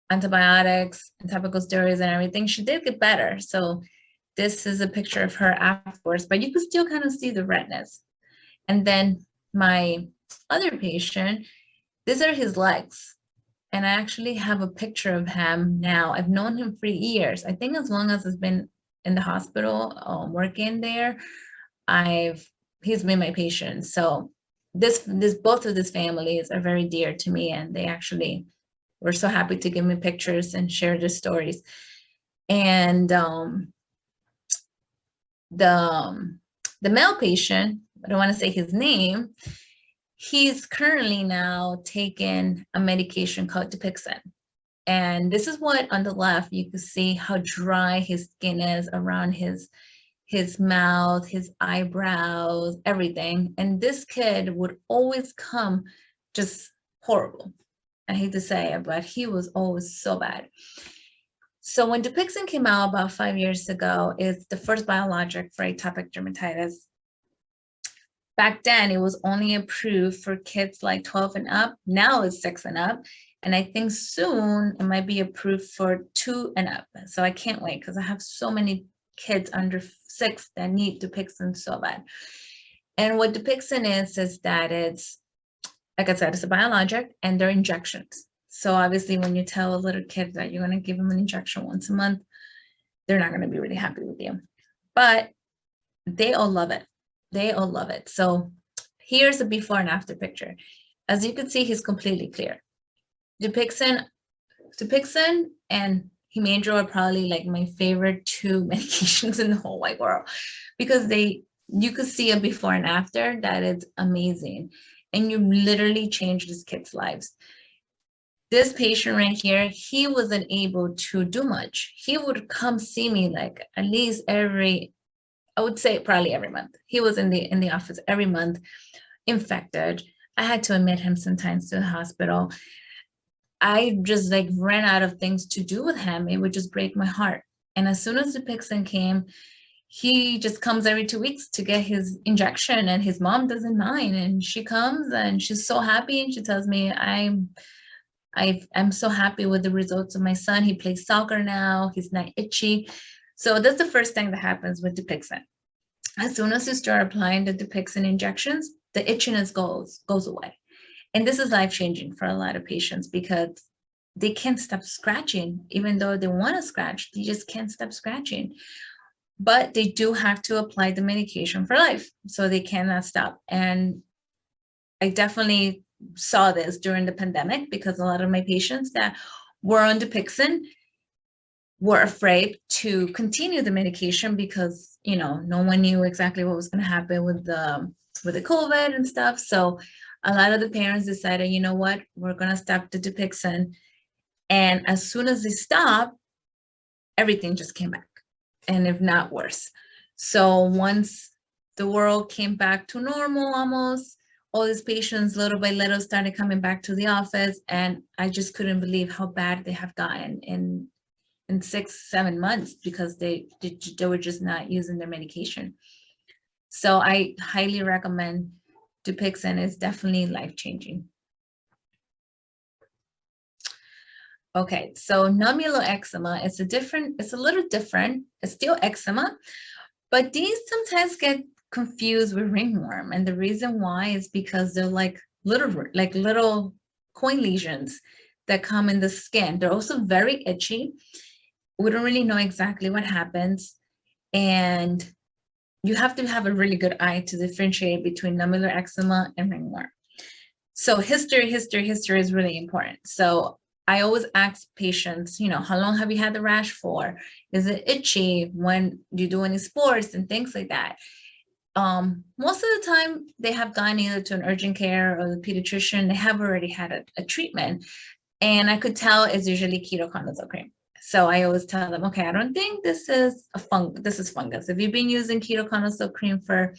antibiotics and topical steroids and everything, she did get better. So this is a picture of her afterwards, but you can still kind of see the redness. And then my other patient, these are his legs. And I actually have a picture of him now. I've known him for years. I think as long as I've been in the hospital working there, he's been my patient. So both of these families are very dear to me, and they actually were so happy to give me pictures and share their stories. And the male patient, I don't want to say his name, he's currently now taking a medication called Dupixent. And this is what on the left, you can see how dry his skin is around his mouth, his eyebrows, everything. And this kid would always come just horrible. I hate to say it, but he was always so bad. So when Dupixent came out about 5 years ago, it's the first biologic for atopic dermatitis. Back then, it was only approved for kids like 12 and up. Now it's 6 and up. And I think soon it might be approved for 2 and up. So I can't wait, because I have so many kids under 6 that need Dupixent so bad. And what Dupixent is that it's like I said, it's a biologic and they're injections. So obviously when you tell a little kid that you're going to give them an injection once a month, they're not going to be really happy with you. But they all love it. They all love it. So here's a before and after picture. As you can see, he's completely clear. Dupixent and Hemandro are probably like my favorite two medications in the whole wide world, because you could see a before and after that is amazing. And you literally change this kid's lives. This patient right here, he wasn't able to do much. He would come see me like at least I would say probably every month. He was in the office every month, infected. I had to admit him sometimes to the hospital. I just like ran out of things to do with him. It would just break my heart. And as soon as the Dupixent came, he just comes every 2 weeks to get his injection, and his mom doesn't mind. And she comes and she's so happy, and she tells me, I'm so happy with the results of my son. He plays soccer now. He's not itchy. So that's the first thing that happens with Dupixent. As soon as you start applying the Dupixent injections, the itchiness goes away. And this is life-changing for a lot of patients because they can't stop scratching. Even though they want to scratch, they just can't stop scratching. But they do have to apply the medication for life, so they cannot stop. And I definitely saw this during the pandemic, because a lot of my patients that were on Dupixent were afraid to continue the medication because, no one knew exactly what was going to happen with the COVID and stuff. So a lot of the parents decided, you know what, we're going to stop the Dupixent. And as soon as they stopped, everything just came back, and if not worse. So once the world came back to normal almost, all these patients little by little started coming back to the office, and I just couldn't believe how bad they have gotten in 6-7 months because they were just not using their medication. So I highly recommend Dupixent. Is definitely life-changing. Okay, so nodular eczema, it's a little different. It's still eczema, but these sometimes get confused with ringworm. And the reason why is because they're like little coin lesions that come in the skin. They're also very itchy. We don't really know exactly what happens. And you have to have a really good eye to differentiate between nodular eczema and ringworm. So history is really important. So I always ask patients, how long have you had the rash for? Is it itchy? When do you do any sports and things like that? Most of the time they have gone either to an urgent care or the pediatrician. They have already had a treatment, and I could tell it's usually ketoconazole cream. So I always tell them, okay, I don't think this is fungus. If you've been using ketoconazole cream for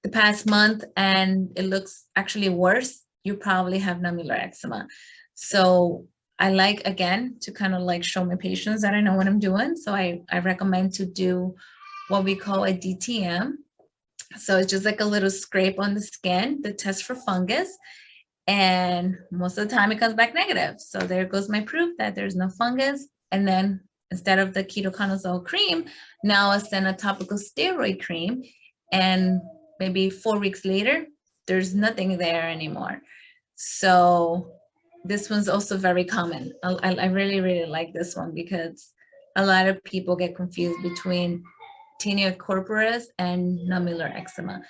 the past month and it looks actually worse, you probably have nodular eczema. So I like, again, to kind of like show my patients that I know what I'm doing. So I recommend to do what we call a DTM. So it's just like a little scrape on the skin to test for fungus. And most of the time it comes back negative. So there goes my proof that there's no fungus. And then instead of the ketoconazole cream, now I send a topical steroid cream. And maybe 4 weeks later, there's nothing there anymore. So this one's also very common. I really, really like this one because a lot of people get confused between tinea corporis and nodular eczema.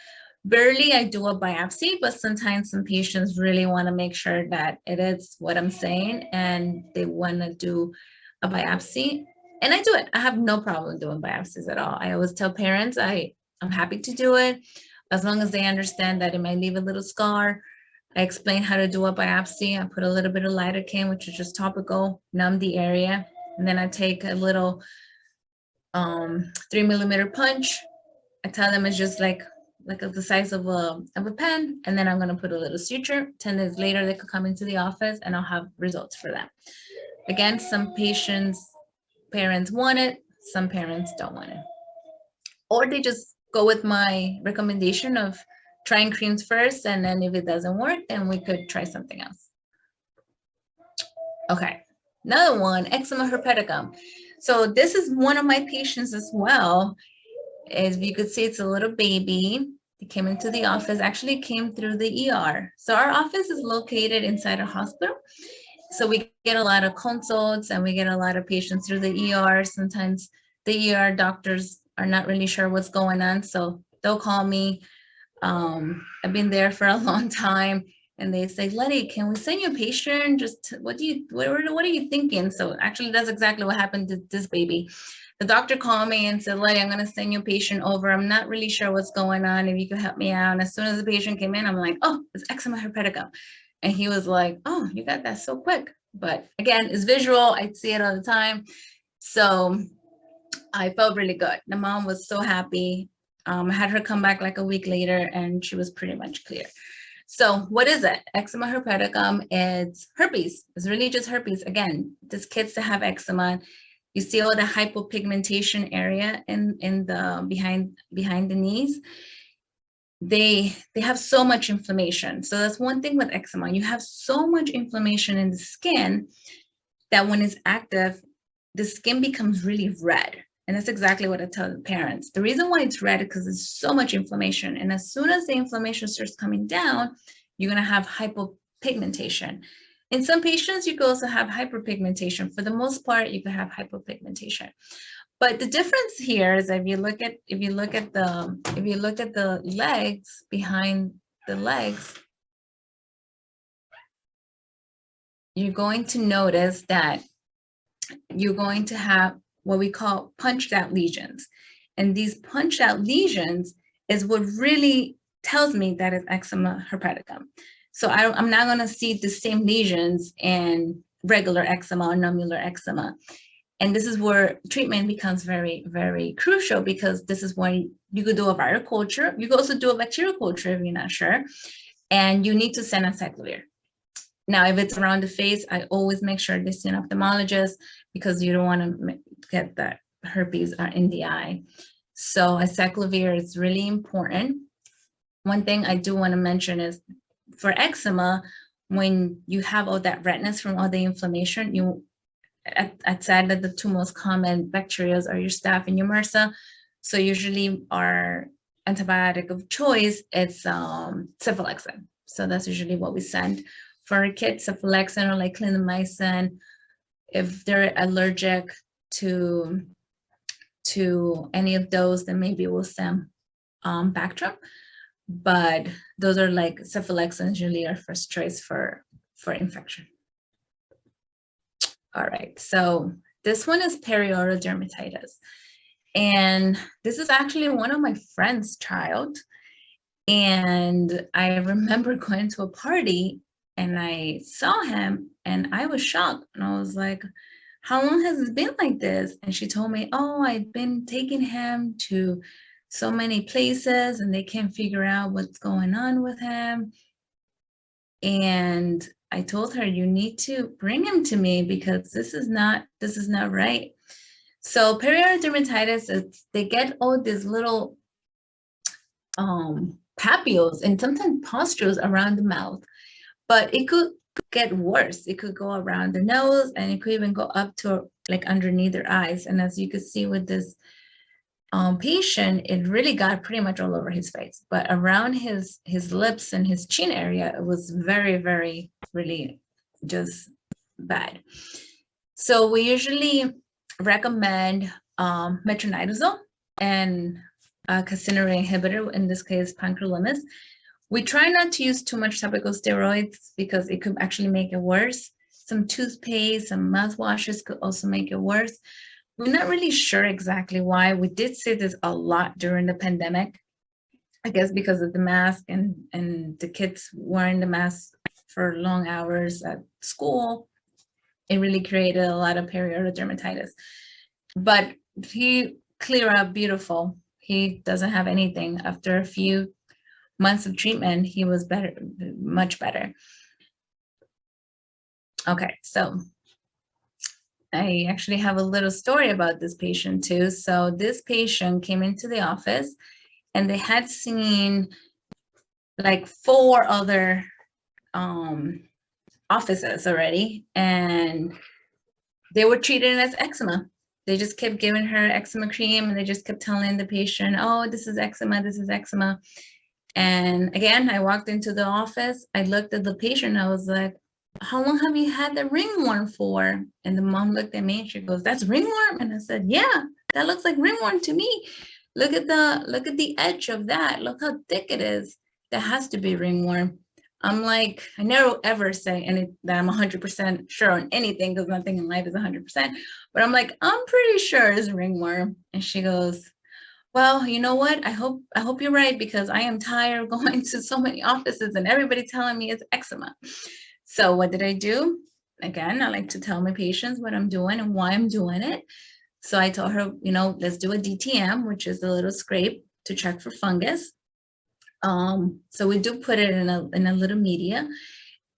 Barely I do a biopsy, but sometimes some patients really want to make sure that it is what I'm saying, and they want to do a biopsy. And I do it. I have no problem doing biopsies at all. I always tell parents I'm happy to do it as long as they understand that it might leave a little scar. I explain how to do a biopsy. I put a little bit of lidocaine, which is just topical, numb the area. And then I take a little 3mm punch. I tell them it's just like the size of a pen. And then I'm going to put a little suture. 10 days later, they could come into the office and I'll have results for them. Again, some parents want it. Some parents don't want it. Or they just go with my recommendation of trying creams first, and then if it doesn't work, then we could try something else. Okay, another one, eczema herpeticum. So this is one of my patients as well. As you could see, it's a little baby. They came into the office, actually came through the ER. So our office is located inside a hospital. So we get a lot of consults and we get a lot of patients through the ER. Sometimes the ER doctors are not really sure what's going on. So they'll call me. I've been there for a long time. And they say, Ledy, can we send you a patient? Just what are you thinking? So actually that's exactly what happened to this baby. The doctor called me and said, Ledy, I'm going to send you a patient over. I'm not really sure what's going on. If you could help me out. And as soon as the patient came in, I'm like, oh, it's eczema herpeticum. And he was like, oh, you got that so quick. But again, it's visual. I see it all the time. So I felt really good. The mom was so happy. I had her come back like a week later and she was pretty much clear. So what is it? Eczema herpeticum, it's herpes. It's really just herpes. Again, these kids that have eczema, you see all the hypopigmentation area in the behind the knees. They have so much inflammation. So that's one thing with eczema. You have so much inflammation in the skin that when it's active, the skin becomes really red. And that's exactly what I tell the parents. The reason why it's red is because there's so much inflammation. And as soon as the inflammation starts coming down, you're going to have hypopigmentation. In some patients, you could also have hyperpigmentation. For the most part, you could have hypopigmentation. But the difference here is if you look at the legs, behind the legs, you're going to notice that you're going to have what we call punched out lesions. And these punched out lesions is what really tells me that it's eczema herpeticum. So I'm not going to see the same lesions in regular eczema or nummular eczema. And this is where treatment becomes very, very crucial, because this is when you could do a viral culture. You could also do a bacterial culture if you're not sure. And you need to send acyclovir. Now, if it's around the face, I always make sure they see an ophthalmologist, because you don't want to get that herpes in the eye. So acyclovir is really important. One thing I do want to mention is for eczema, when you have all that redness from all the inflammation, I said that the two most common bacteria are your staph and your MRSA. So usually our antibiotic of choice is cephalexin. So that's usually what we send for our kids, cephalexin or like clindamycin. If they're allergic to any of those, then maybe we'll send Bactrim. But those are like cephalexin usually our first choice for infection. All right, so this one is perioral dermatitis. And this is actually one of my friend's child. And I remember going to a party and I saw him and I was shocked. And I was like, how long has it been like this? And she told me, oh, I've been taking him to so many places and they can't figure out what's going on with him. And I told her, you need to bring him to me because this is not right. So perioral dermatitis, they get all these little papules and sometimes pustules around the mouth, but it could get worse. It could go around the nose and it could even go up to like underneath their eyes. And as you can see with this patient, it really got pretty much all over his face, but around his lips and his chin area, it was very, very, really just bad. So we usually recommend metronidazole and a calcineurin inhibitor, in this case, pancrolimus. We try not to use too much topical steroids because it could actually make it worse. Some toothpaste, some mouthwashes could also make it worse. We're not really sure exactly why. We did see this a lot during the pandemic, I guess because of the mask and the kids wearing the mask for long hours at school. It really created a lot of perioral dermatitis. But he cleared up beautiful. He doesn't have anything. After a few months of treatment, he was better, much better. Okay, so I actually have a little story about this patient too. So this patient came into the office and they had seen like 4 other offices already, and they were treated as eczema. They just kept giving her eczema cream and they just kept telling the patient, oh, this is eczema, this is eczema. And again, I walked into the office. I looked at the patient. I was like, how long have you had the ringworm for? And the mom looked at me and she goes, that's ringworm? And I said, yeah, that looks like ringworm to me. Look at the edge of that. Look how thick it is. That has to be ringworm. I'm like, I never ever say that I'm 100% sure on anything because nothing in life is 100%. But I'm like, I'm pretty sure it's ringworm. And she goes, well, you know what? I hope you're right because I am tired of going to so many offices and everybody telling me it's eczema. So what did I do? Again, I like to tell my patients what I'm doing and why I'm doing it. So I told her, let's do a DTM, which is a little scrape to check for fungus. So we do put it in a little media.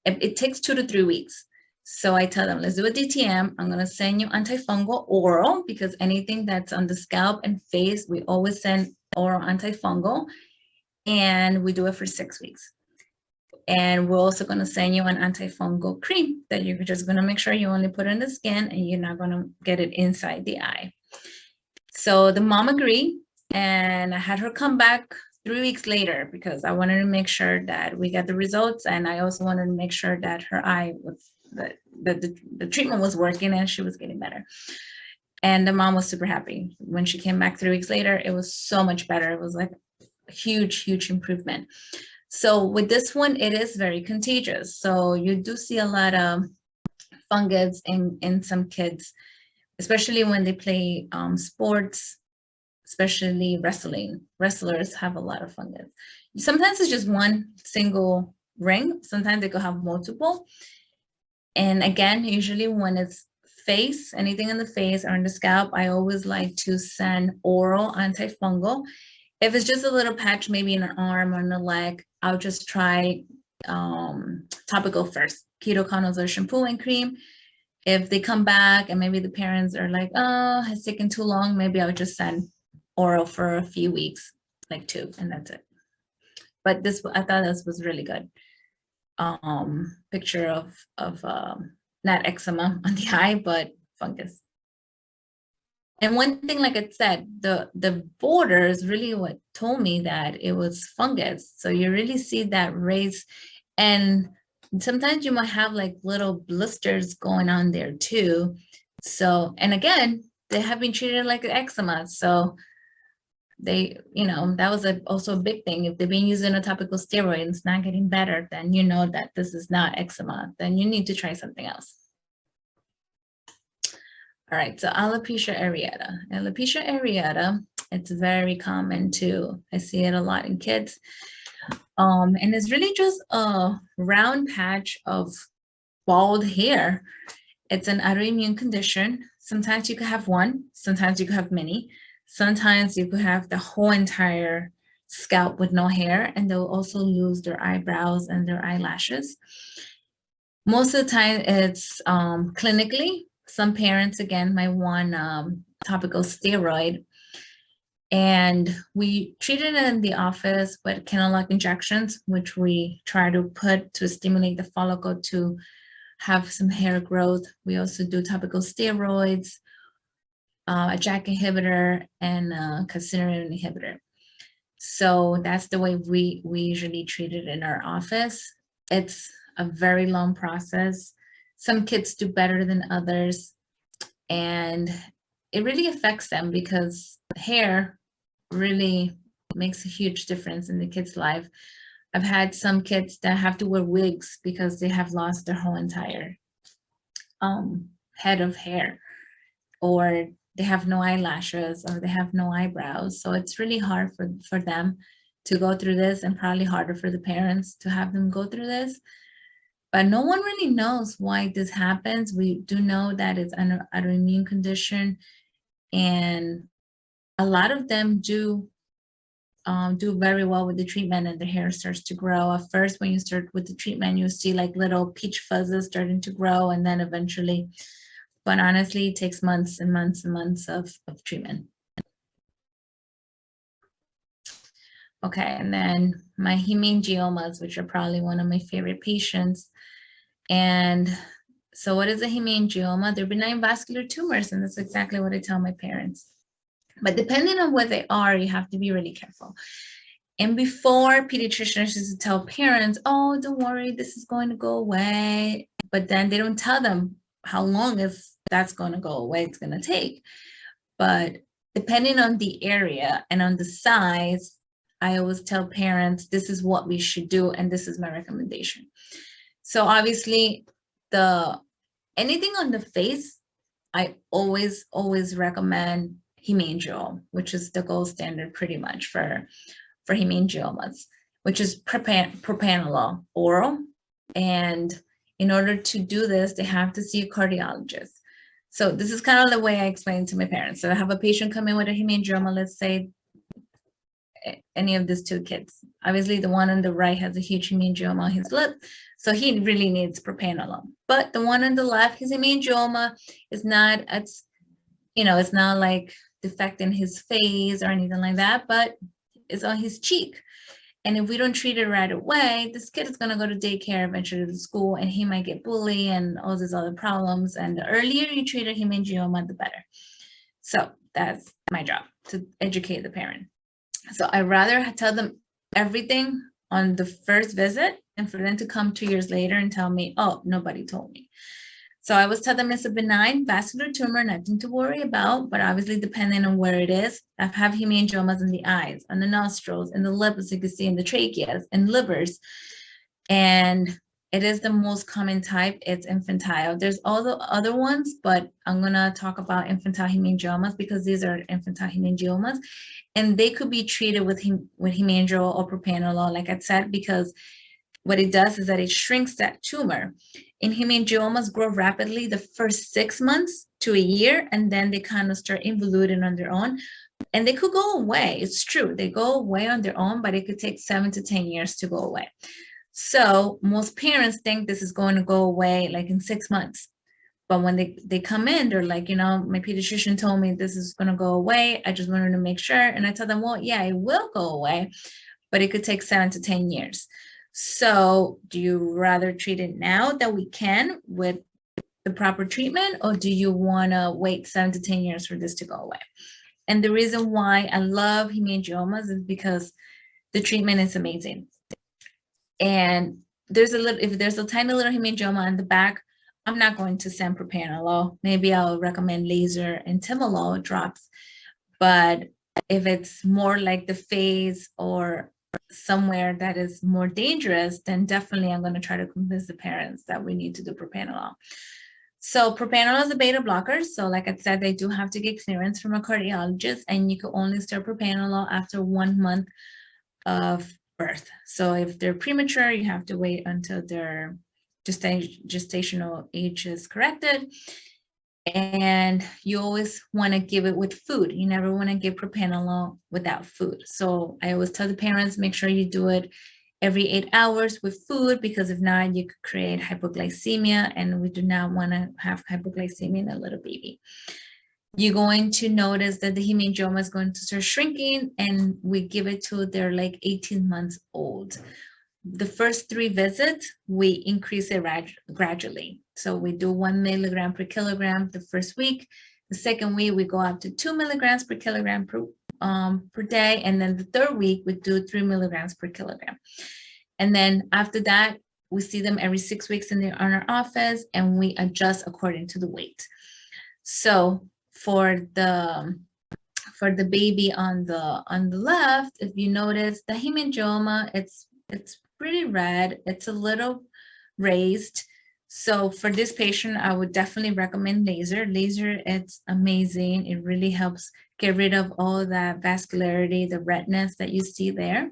It takes 2 to 3 weeks. So I tell them, let's do a DTM. I'm going to send you antifungal oral because anything that's on the scalp and face, we always send oral antifungal. And we do it for 6 weeks. And we're also going to send you an antifungal cream that you're just going to make sure you only put in the skin and you're not going to get it inside the eye. So the mom agreed, and I had her come back 3 weeks later because I wanted to make sure that we got the results, and I also wanted to make sure that her eye was that the treatment was working and she was getting better. And the mom was super happy. When she came back 3 weeks later, it was so much better. It was like a huge improvement. So with this one, it is very contagious. So you do see a lot of fungus in some kids, especially when they play sports, especially wrestling. Wrestlers have a lot of fungus. Sometimes it's just one single ring. Sometimes they could have multiple. And again, usually when it's face, anything in the face or in the scalp, I always like to send oral antifungal. If it's just a little patch, maybe in an arm or in the leg, I'll just try topical first, ketoconazole shampoo and cream. If they come back and maybe the parents are like, oh, it's taken too long, maybe I'll just send oral for a few weeks, like 2, and that's it. But I thought this was really good. Picture of not eczema on the eye, but fungus. And one thing, like I said, the border is really what told me that it was fungus. So you really see that raise, and sometimes you might have like little blisters going on there too. So, and again, they have been treated like eczema. So they, that was also a big thing. If they've been using a topical steroid and it's not getting better, then you know that this is not eczema. Then you need to try something else. All right, so alopecia areata. Alopecia areata, it's very common too. I see it a lot in kids. And it's really just a round patch of bald hair. It's an autoimmune condition. Sometimes you could have one, sometimes you could have many. Sometimes you could have the whole entire scalp with no hair, and they'll also lose their eyebrows and their eyelashes. Most of the time it's clinically. Some parents, again, might want topical steroid. And we treat it in the office with Kenalog injections, which we try to put to stimulate the follicle to have some hair growth. We also do topical steroids, a JAK inhibitor, and a calcineurin inhibitor. So that's the way we usually treat it in our office. It's a very long process. Some kids do better than others, and it really affects them because hair really makes a huge difference in the kid's life. I've had some kids that have to wear wigs because they have lost their whole entire head of hair, or they have no eyelashes, or they have no eyebrows. So it's really hard for them to go through this, and probably harder for the parents to have them go through this. But no one really knows why this happens. We do know that it's an autoimmune condition, and a lot of them do very well with the treatment, and the hair starts to grow. At first, when you start with the treatment, you see like little peach fuzzes starting to grow, and then eventually, but honestly, it takes months and months and months of treatment. Okay, and then my hemangiomas, which are probably one of my favorite patients. And so what is a hemangioma? They're benign vascular tumors, and that's exactly what I tell my parents. But depending on what they are, you have to be really careful. And before, pediatricians used to tell parents, oh, don't worry, this is going to go away. But then they don't tell them how long is that's going to go away, it's going to take. But depending on the area and on the size, I always tell parents, this is what we should do, and this is my recommendation. So obviously, anything on the face, I always recommend hemangioma, which is the gold standard pretty much for hemangiomas, which is propranolol oral. And in order to do this, they have to see a cardiologist. So this is kind of the way I explain to my parents. So I have a patient come in with a hemangioma, let's say any of these two kids. Obviously, the one on the right has a huge hemangioma on his lip, so he really needs propranolol. But the one on the left, his hemangioma is not, it's not like defecting his face or anything like that, but it's on his cheek. And if we don't treat it right away, this kid is going to go to daycare, eventually to school, and he might get bullied and all these other problems. And the earlier you treat a hemangioma, the better. So that's my job, to educate the parent. So I rather tell them everything on the first visit and for them to come 2 years later and tell me, oh, nobody told me. So I always tell them it's a benign vascular tumor, nothing to worry about, but obviously depending on where it is. I have hemangiomas in the eyes, on the nostrils, in the lips, as you can see, in the tracheas, and livers. And it is the most common type. It's infantile. There's all the other ones, but I'm going to talk about infantile hemangiomas because these are infantile hemangiomas. And they could be treated with hemangiol or propranolol, like I said, because what it does is that it shrinks that tumor. And hemangiomas grow rapidly the first 6 months to a year, and then they kind of start involuting on their own. And they could go away. It's true. They go away on their own, but it could take 7 to 10 years to go away. So most parents think this is going to go away like in 6 months. But when they come in, they're like, my pediatrician told me this is going to go away. I just wanted to make sure. And I tell them, well, yeah, it will go away, but it could take 7 to 10 years. So do you rather treat it now that we can with the proper treatment, or do you want to wait 7 to 10 years for this to go away? And the reason why I love hemangiomas is because the treatment is amazing. And if there's a tiny little hemangioma on the back, I'm not going to send propranolol. Maybe I'll recommend laser and timolol drops. But if it's more like the face or somewhere that is more dangerous, then definitely I'm going to try to convince the parents that we need to do propranolol. So propranolol is a beta blocker. So like I said, they do have to get clearance from a cardiologist, and you can only start propranolol after 1 month of birth. So if they're premature, you have to wait until their gestational age is corrected. And you always want to give it with food. You never want to give propranolol without food. So I always tell the parents, make sure you do it every 8 hours with food, because if not, you could create hypoglycemia, and we do not want to have hypoglycemia in a little baby. You're going to notice that the hemangioma is going to start shrinking, and we give it till they're like 18 months old. The first 3 visits, we increase it gradually. So we do 1 milligram per kilogram the first week. The second week, we go up to 2 milligrams per kilogram per day. And then the third week, we do 3 milligrams per kilogram. And then after that, we see them every 6 weeks in our office, and we adjust according to the weight. So for the baby on the left, if you notice the hemangioma, it's pretty red. It's a little raised. So for this patient, I would definitely recommend laser. Laser, it's amazing. It really helps get rid of all that vascularity, the redness that you see there.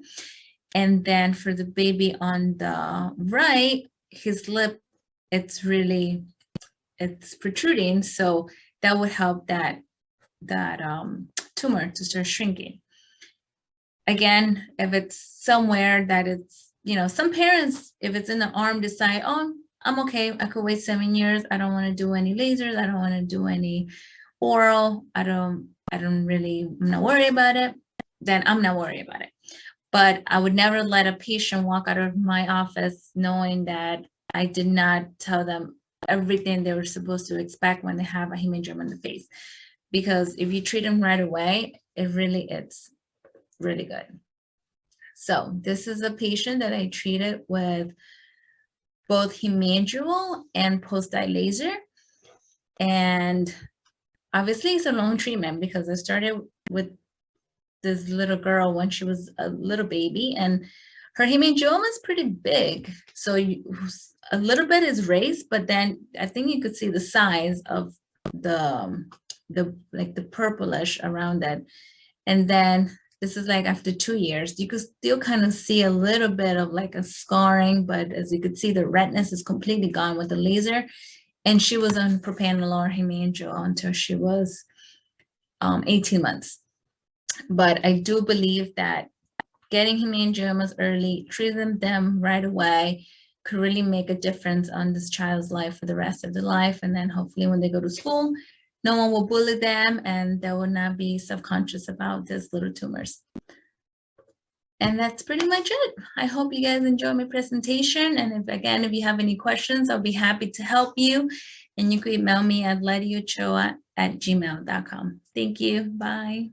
And then for the baby on the right, his lip, it's protruding. So that would help that tumor to start shrinking. Again, if it's somewhere that it's, some parents, if it's in the arm, decide, oh, I'm okay, I could wait 7 years. I don't want to do any lasers. I don't want to do any oral. I'm not worried about it. Then I'm not worried about it. But I would never let a patient walk out of my office knowing that I did not tell them everything they were supposed to expect when they have a hemangioma in the face. Because if you treat them right away, it's really good. So this is a patient that I treated with both hemangial and post-dye laser. And obviously it's a long treatment because I started with this little girl when she was a little baby, and her hemangioma is pretty big. So a little bit is raised, but then I think you could see the size of the like the purplish around it. And then this is like after 2 years, you could still kind of see a little bit of like a scarring, but as you could see, the redness is completely gone with the laser. And she was on propranolol hemangial until she was 18 months. But I do believe that getting hemangiomas early, treating them right away, could really make a difference on this child's life for the rest of their life. And then hopefully when they go to school, no one will bully them and they will not be subconscious about these little tumors. And that's pretty much it. I hope you guys enjoy my presentation. And if you have any questions, I'll be happy to help you. And you can email me at ledyochoa@gmail.com. Thank you. Bye.